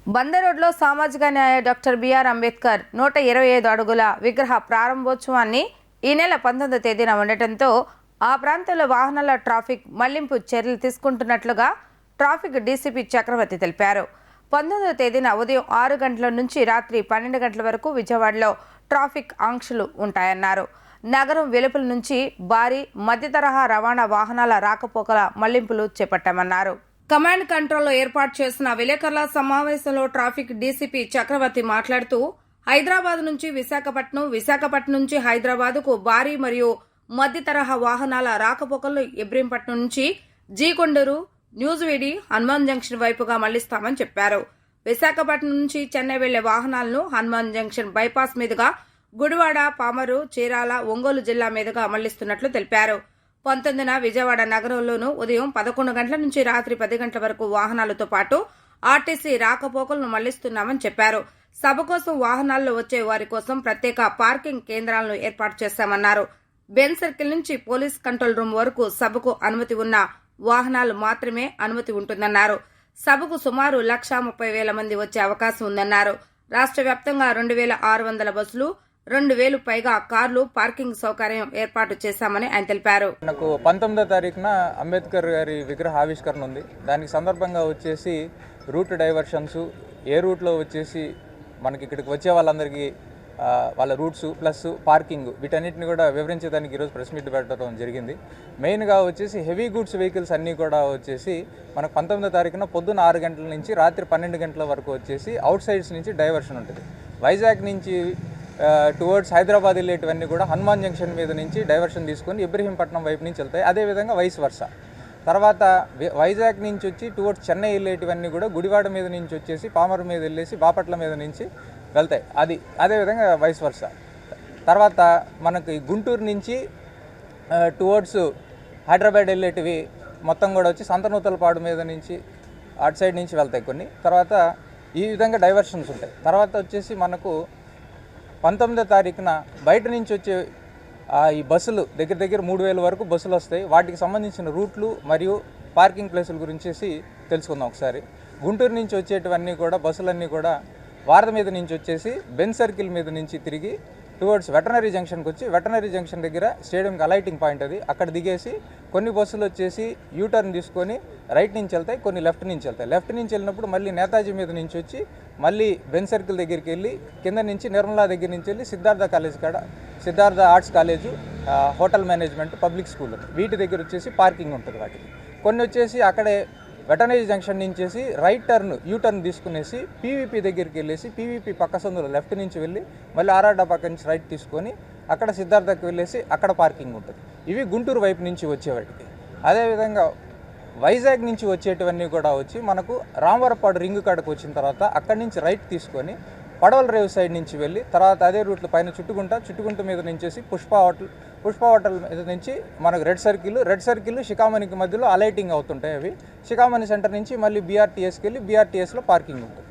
బందరోడ్లో సామాజిక న్యాయ doctor BR Ambedkar 125 అడుగుల విగ్రహ ప్రారంభోత్సవాన్ని ఈ నెల 19వ తేదీన ఉండటంతో ఆ ప్రాంతంలో వాహనాల ట్రాఫిక్ మళ్లింపు చర్యలు తీసుకుంటున్నట్లుగా ట్రాఫిక్ డీసీపీ చక్రవర్తి తెలిపారు. 19వ తేదీన ఉదయం 6 గంటల నుంచి రాత్రి 12 గంటల వరకు విజయవాడలో ట్రాఫిక్ ఆంక్షలు ఉంటాయన్నారు. నగరం వెలుపల నుంచి భారీ మధ్య తరహా రవాణా వాహనాల రాకపోకల మళ్లింపులు చేపట్టామన్నారు. కమాండ్ కంట్రోల్లో ఏర్పాటు చేసిన విలేకరుల సమావేశంలో ట్రాఫిక్ డీసీపీ చక్రవర్తి మాట్లాడుతూ హైదరాబాద్ నుంచి విశాఖపట్నం, విశాఖపట్నం నుంచి హైదరాబాద్కు భారీ మరియు మధ్య తరహా వాహనాల రాకపోకలను ఇబ్రహీంపట్నం నుంచి జీకొండూరు, న్యూజివీడి, హనుమాన్ జంక్షన్ వైపుగా మళ్లిస్తామని చెప్పారు. విశాఖపట్నం నుంచి చెన్నై వెళ్లే వాహనాలను హనుమాన్ జంక్షన్ బైపాస్ మీదుగా గుడివాడ, పామరు, చీరాల, ఒంగోలు జిల్లా మీదుగా మళ్లిస్తున్నట్లు తెలిపారు. 19న విజయవాడ నగరంలోనూ ఉదయం 11 గంటల నుంచి రాత్రి 10 గంటల వరకు వాహనాలతో పాటు ఆర్టీసీ రాకపోకలను మళ్లిస్తున్నామని చెప్పారు. సభ కోసం వాహనాల్లో వచ్చే వారి కోసం ప్రత్యేక పార్కింగ్ కేంద్రాలను ఏర్పాటు చేశామన్నారు. బెన్ సర్కిల్ నుంచి పోలీస్ కంట్రోల్ రూమ్ వరకు సభకు అనుమతి ఉన్న వాహనాలు మాత్రమే అనుమతి ఉంటుందన్నారు. సభకు సుమారు 1,30,000 మంది వచ్చే అవకాశం ఉందన్నారు. రాష్ట్ర వ్యాప్తంగా 2,600 బస్సులు, 2,000 పైగా కార్లు పార్కింగ్ సౌకర్యం ఏర్పాటు చేశామని ఆయన తెలిపారు. మనకు 19వ తారీఖున అంబేద్కర్ గారి విగ్రహ ఆవిష్కరణ ఉంది. దానికి సందర్భంగా వచ్చేసి రూట్ డైవర్షన్స్, ఏ రూట్లో వచ్చేసి మనకి ఇక్కడికి వచ్చే వాళ్ళందరికీ వాళ్ళ రూట్స్ ప్లస్ పార్కింగ్, వీటన్నిటిని కూడా వివరించేదానికి ఈరోజు ప్రెస్ మీట్ పెట్టడం జరిగింది. మెయిన్గా వచ్చేసి హెవీ గూడ్స్ వెహికల్స్ అన్నీ కూడా వచ్చేసి మనకు 19వ తారీఖున పొద్దున్న 6 గంటల నుంచి రాత్రి 12 గంటల వరకు వచ్చేసి అవుట్ సైడ్స్ నుంచి డైవర్షన్ ఉంటుంది. వైజాగ్ నుంచి టువర్డ్స్ హైదరాబాద్ వెళ్ళేటివన్నీ కూడా హనుమాన్ జంక్షన్ మీద నుంచి డైవర్షన్ తీసుకొని ఇబ్రహీంపట్నం వైపు నుంచి వెళ్తాయి. అదేవిధంగా వైస్ వర్సా. తర్వాత వైజాగ్ నుంచి వచ్చి టువర్డ్స్ చెన్నై వెళ్ళేటివన్నీ కూడా గుడివాడ మీద నుంచి వచ్చేసి పామరు మీద వెళ్ళేసి బాపట్ల మీద నుంచి వెళ్తాయి. అదేవిధంగా వైస్ వర్సా. తర్వాత మనకి గుంటూరు నుంచి టువర్డ్స్ హైదరాబాద్ వెళ్ళేటివి మొత్తం కూడా వచ్చి సంతనూతలపాడు మీద నుంచి అటు సైడ్ నుంచి వెళ్తాయి కొన్ని. తర్వాత ఈ విధంగా డైవర్షన్స్ ఉంటాయి. తర్వాత వచ్చేసి మనకు 19వ తారీఖున బయట నుంచి వచ్చే ఈ బస్సులు దగ్గర 3,000 వరకు బస్సులు వస్తాయి. వాటికి సంబంధించిన రూట్లు మరియు పార్కింగ్ ప్లేసుల గురించి తెలుసుకుందాం ఒకసారి. గుంటూరు నుంచి వచ్చేటివన్నీ కూడా బస్సులన్నీ కూడా వారధ మీద నుంచి వచ్చేసి బెన్ సర్కిల్ మీద నుంచి తిరిగి టువర్డ్స్ వెటనరీ జంక్షన్కి వచ్చి వెటనరీ జంక్షన్ దగ్గర స్టేడియంకి అలైటింగ్ పాయింట్ అది, అక్కడ దిగేసి కొన్ని బస్సులు వచ్చేసి యూటర్న్ తీసుకొని రైట్ నుంచి వెళ్తాయి, కొన్ని లెఫ్ట్ నుంచి వెళ్తాయి. లెఫ్ట్ నుంచి వెళ్ళినప్పుడు మళ్ళీ నేతాజీ మీద నుంచి వచ్చి మళ్ళీ బెన్ సర్కిల్ దగ్గరికి వెళ్ళి కింద నుంచి నిర్మలా దగ్గర నుంచి వెళ్ళి సిద్ధార్థ కాలేజ్ కాడ Siddhartha arts college, hotel management, public school, వీటి దగ్గర వచ్చేసి పార్కింగ్ ఉంటుంది. వాటికి కొన్ని వచ్చేసి అక్కడే వెటనరీ జంక్షన్ నుంచేసి రైట్ టర్న్ యూటర్న్ తీసుకునేసి పీవీపీ దగ్గరికి వెళ్ళేసి పీవీపీ పక్క సందులో లెఫ్ట్ నుంచి వెళ్ళి మళ్ళీ ఆర్ఆర్డా పక్క నుంచి రైట్ తీసుకొని అక్కడ సిద్ధార్థకి వెళ్ళేసి అక్కడ పార్కింగ్ ఉంటుంది. ఇవి గుంటూరు వైపు నుంచి వచ్చేవాటికి. అదేవిధంగా వైజాగ్ నుంచి వచ్చేటివన్నీ కూడా వచ్చి మనకు రామవరపాడు రింగ్ కాడకు వచ్చిన తర్వాత అక్కడి నుంచి రైట్ తీసుకొని పడవల రేవు సైడ్ నుంచి వెళ్ళి తర్వాత అదే రూట్లో పైన చుట్టుకుంట మీద నుంచేసి పుష్ప హోటల్ మీద నుంచి మనకు రెడ్ సర్కిల్ షికామణికి మధ్యలో అలైటింగ్ అవుతుంటాయి. అవి షికామణి సెంటర్ నుంచి మళ్ళీ బీఆర్టీఎస్కి వెళ్ళి బీఆర్టీఎస్లో పార్కింగ్ ఉంటుంది.